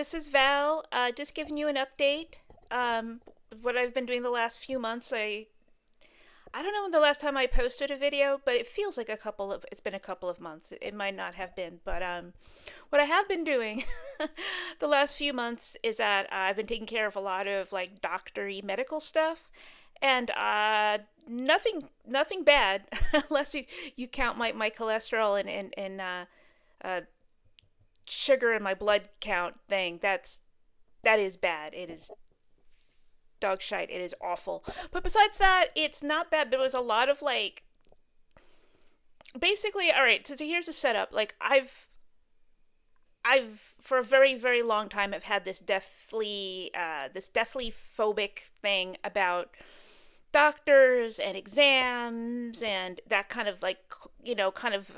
this is Val. Just giving you an update. Of what I've been doing the last few months. I don't know when the last time I posted a video, but it feels like it's been a couple of months. It might not have been, but what I have been doing the last few months is that I've been taking care of a lot of like doctory medical stuff, and nothing bad unless you count my cholesterol and uh, sugar in my blood count thing. That is bad. It is dog shite. It is awful. But besides that, it's not bad. There was a lot of like, basically, all right. So here's the setup. Like I've for a very very long time have had this deathly phobic thing about doctors and exams and that kind of like kind of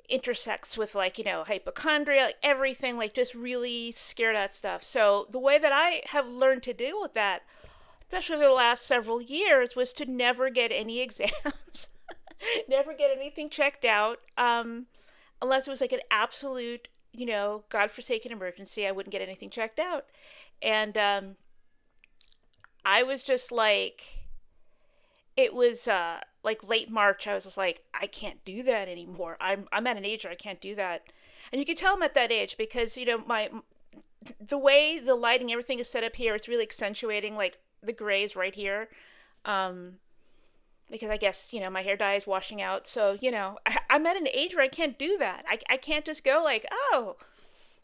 intersects with like hypochondria, like everything, like just really scared at stuff. So the way that I have learned to deal with that, especially over the last several years, was to never get any exams, never get anything checked out, unless it was like an absolute godforsaken emergency. I wouldn't get anything checked out. And I was just like, it was like late March. I was just like, I can't do that anymore. I'm at an age where I can't do that. And you can tell I'm at that age because my the way the lighting, everything is set up here, it's really accentuating like the grays right here. Um, because I guess my hair dye is washing out. So I'm at an age where I can't do that. I can't just go like, oh,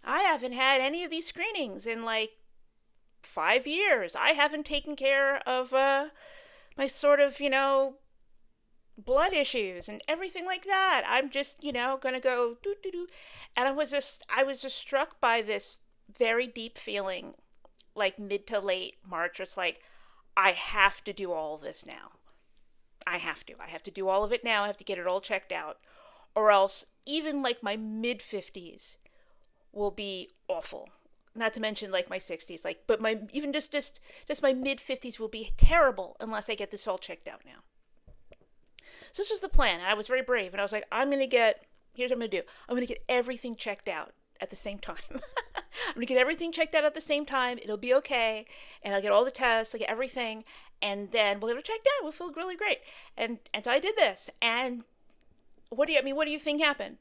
I haven't had any of these screenings in like 5 years. I haven't taken care of my sort of blood issues and everything like that. I'm just gonna go do do do. And I was just struck by this very deep feeling, like mid to late March. It's like I have to do all of this now. I have to do all of it now. I have to get it all checked out, or else even like my mid 50s will be awful. Not to mention like my 60s, like, but my even just my mid 50s will be terrible unless I get this all checked out now. So this was the plan. I was very brave, and I was like, here's what I'm gonna do. I'm gonna get everything checked out at the same time. I'm gonna get everything checked out at the same time. It'll be okay, and I'll get all the tests, I'll get everything, and then we'll get it checked out. We'll feel really great. And so I did this, and what do you think happened?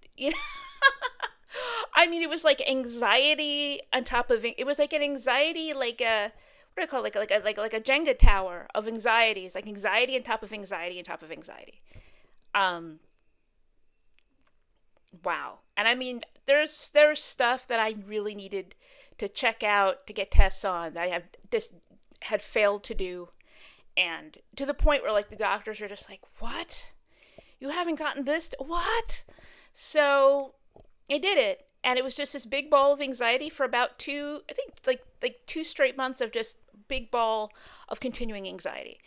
I mean, it was like anxiety on top of it. Was like an anxiety, like a what do I call it? Like a Jenga tower of anxieties, like anxiety on top of anxiety on top of anxiety. Um, wow. And I mean, there's stuff that I really needed to check out to get tests on that I have just had failed to do, and to the point where like the doctors are just like, "What? You haven't gotten this? What?" So I did it, and it was just this big ball of anxiety for about I think like 2 straight months of just big ball of continuing anxiety.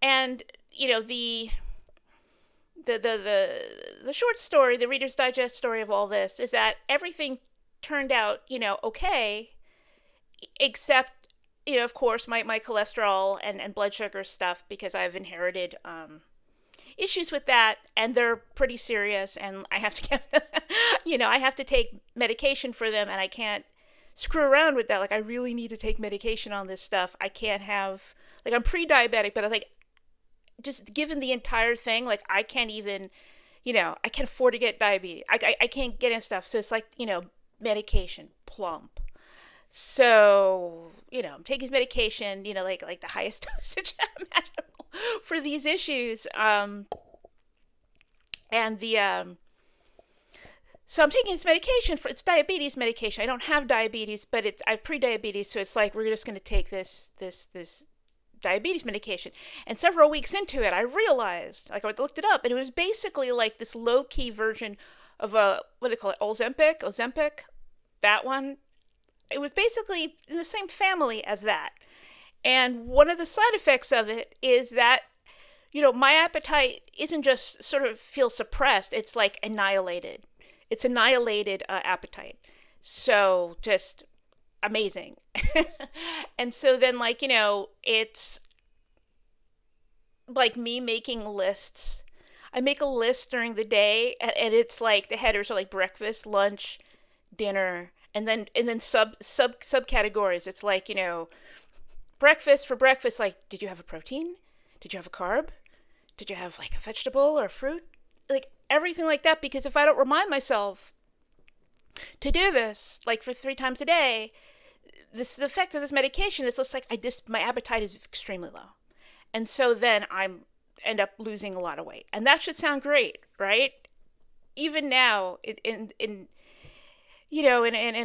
And the short story, the Reader's Digest story of all this is that everything turned out okay, except of course my cholesterol and blood sugar stuff, because I've inherited issues with that, and they're pretty serious, and I have to get I have to take medication for them, and I can't screw around with that. Like, I really need to take medication on this stuff. I can't have, like, I'm pre-diabetic, but I like, just given the entire thing, like, I can't even, I can't afford to get diabetes. I can't get in stuff. So it's like, medication, plump. So, I'm taking medication, like the highest dosage imaginable for these issues. And so I'm taking this medication it's diabetes medication. I don't have diabetes, but I have pre-diabetes, so it's like we're just going to take this diabetes medication. And several weeks into it, I realized, like, I looked it up, and it was basically like this low-key version of what do they call it, Ozempic, that one. It was basically in the same family as that. And one of the side effects of it is that my appetite isn't just sort of feel suppressed, it's like annihilated. It's annihilated appetite. So just amazing. And so then, like, it's like me making lists. I make a list during the day, and it's like the headers are like breakfast, lunch, dinner, and then subcategories. It's like, breakfast, for breakfast, like, did you have a protein? Did you have a carb? Did you have like a vegetable or fruit? Like everything like that, because if I don't remind myself to do this like for 3 times a day, this the effect of this medication, it's just like my appetite is extremely low. And so then I'm end up losing a lot of weight. And that should sound great, right? Even now in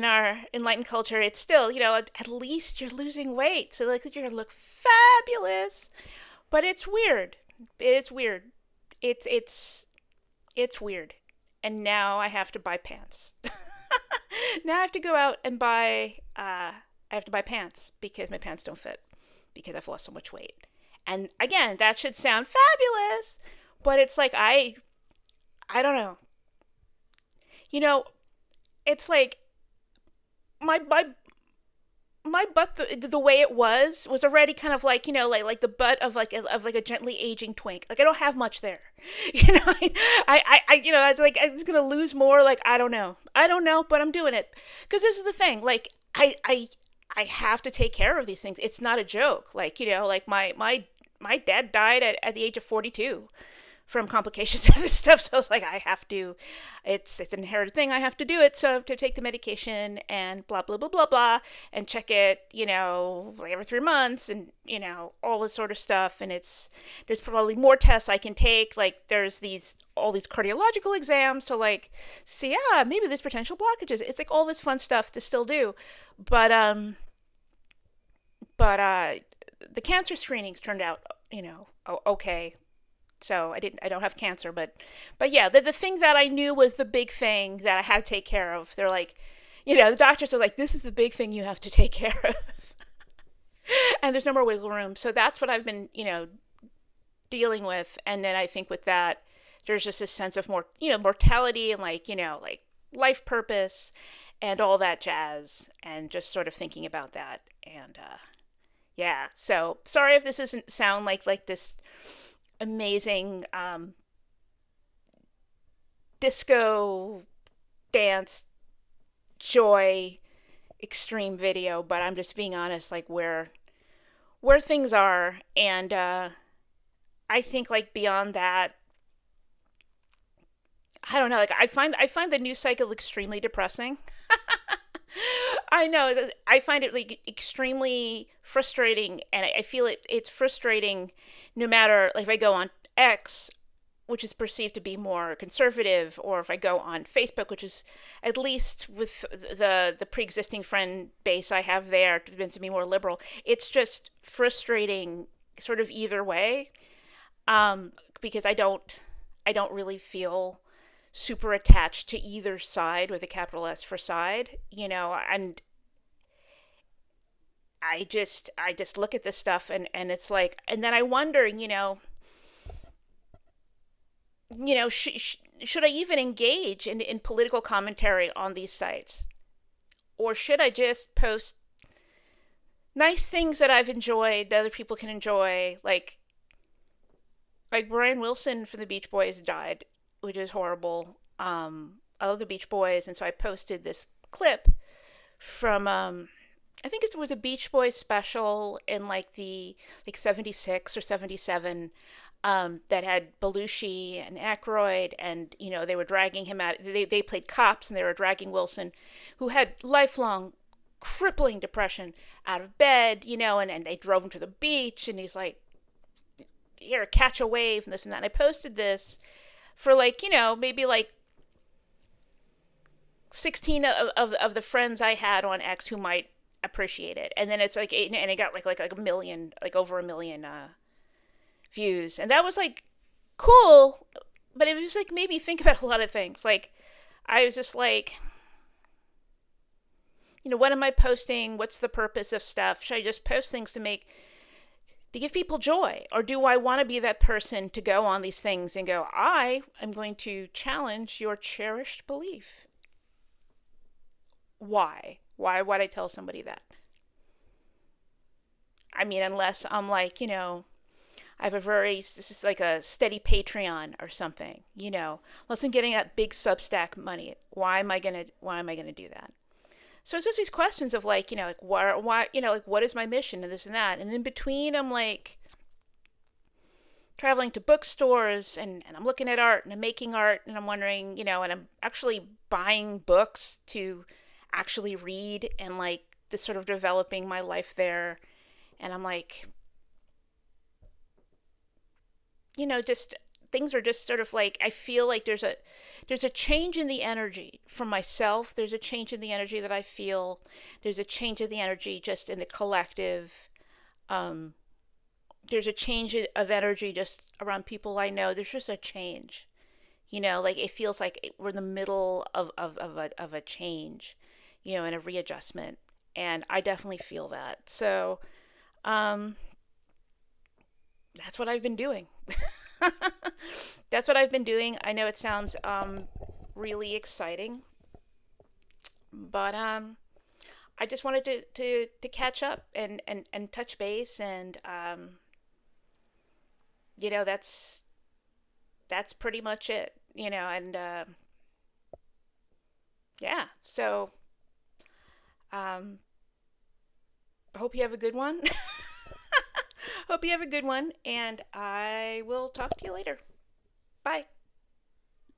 our enlightened culture, it's still, at least you're losing weight. So like you're gonna look fabulous. But it's weird. It's weird. It's weird. And now I have to buy pants. Now I have to go out and I have to buy pants because my pants don't fit because I've lost so much weight. And again, that should sound fabulous, but it's like I don't know. You know, it's like my my butt, the way it was already kind of like, like the butt of like a gently aging twink. Like I don't have much there. It's like I was gonna lose more. Like I don't know, but I'm doing it because this is the thing. Like I have to take care of these things. It's not a joke. Like like my dad died at the age of 42 from complications of this stuff. So it's like I have to. It's an inherited thing. I have to do it. So I have to take the medication and blah blah blah blah blah and check it. Like every 3 months and all this sort of stuff. And there's probably more tests I can take. Like there's all these cardiological exams to like see maybe there's potential blockages. It's like all this fun stuff to still do, but the cancer screenings turned out okay. So I don't have cancer, but yeah, the thing that I knew was the big thing that I had to take care of. They're like, the doctors are like, this is the big thing you have to take care of. And there's no more wiggle room. So that's what I've been, dealing with. And then I think with that, there's just a sense of more, mortality and like life purpose and all that jazz, and just sort of thinking about that. And yeah, so sorry if this doesn't sound like this amazing disco dance joy extreme video, but I'm just being honest, like where things are. And I think like beyond that, I don't know, like I find the news cycle extremely depressing. I know. I find it like extremely frustrating, and I feel it's frustrating no matter like if I go on X, which is perceived to be more conservative, or if I go on Facebook, which is at least with the pre-existing friend base I have there tends to be more liberal. It's just frustrating, sort of either way, because I don't really feel super attached to either side with a capital S for side, and I just look at this stuff, and it's like, and then I wonder, should I even engage in political commentary on these sites, or should I just post nice things that I've enjoyed that other people can enjoy, like Brian Wilson from the Beach Boys died, which is horrible. I love the Beach Boys, and so I posted this clip from I think it was a Beach Boys special in like the 76 or 77, that had Belushi and Aykroyd, and they were dragging him out. They played cops, and they were dragging Wilson, who had lifelong crippling depression, out of bed, and they drove him to the beach, and he's like, here, catch a wave, and this and that. And I posted this for maybe like 16 of the friends I had on X who might appreciate it. And then it's like eight, and it got like a million, like over a million views. And that was like cool, but it was like made me think about a lot of things. Like I was just like, what am I posting? What's the purpose of stuff? Should I just post things to give people joy? Or do I want to be that person to go on these things and go, I am going to challenge your cherished belief? Why? Why would I tell somebody that? I mean, unless I'm like, I have this is like a steady Patreon or something, unless I'm getting that big Substack money. Why am I gonna do that? So it's just these questions of like, like why, like what is my mission and this and that. And in between, I'm like traveling to bookstores and I'm looking at art and I'm making art and I'm wondering, and I'm actually buying books to actually read and like just sort of developing my life there. And I'm like, just things are just sort of like I feel like there's a change in the energy from myself. There's a change in the energy that I feel. There's a change in the energy just in the collective. Um, there's a change of energy just around people I know. There's just a change. Like it feels like we're in the middle of a change, and a readjustment. And I definitely feel that. So um, that's what I've been doing. That's what I've been doing. I know it sounds really exciting, but I just wanted to catch up and touch base, and that's pretty much it. And yeah. So um, hope you have a good one. Hope you have a good one, and I will talk to you later. Bye.